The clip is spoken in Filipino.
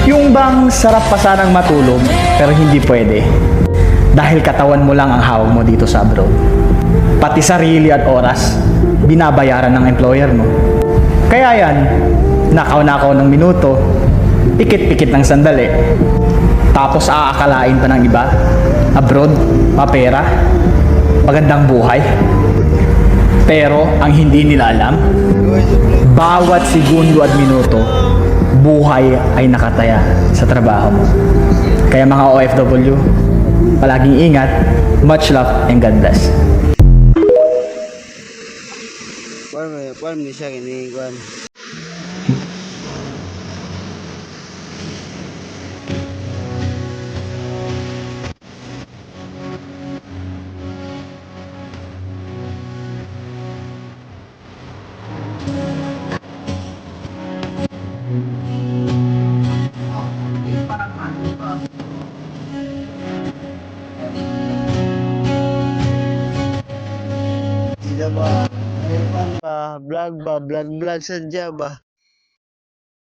Yung bang sarap pa sanang matulog pero hindi pwede. Dahil katawan mo lang ang hawak mo dito sa abroad. Pati sarili at oras, binabayaran ng employer mo. Kaya yan, nakaw-nakaw ng minuto, pikit-pikit ng sandali. Tapos aakalain pa ng iba, abroad, mapera, magandang buhay. Pero ang hindi nila alam, bawat segundo at minuto, buhay ay nakataya sa trabaho mo. Kaya mga OFW, palaging ingat, much love and God bless. Paano ni siya kini kuan? Sila ba? Vlog ba? Vlog sadya ba?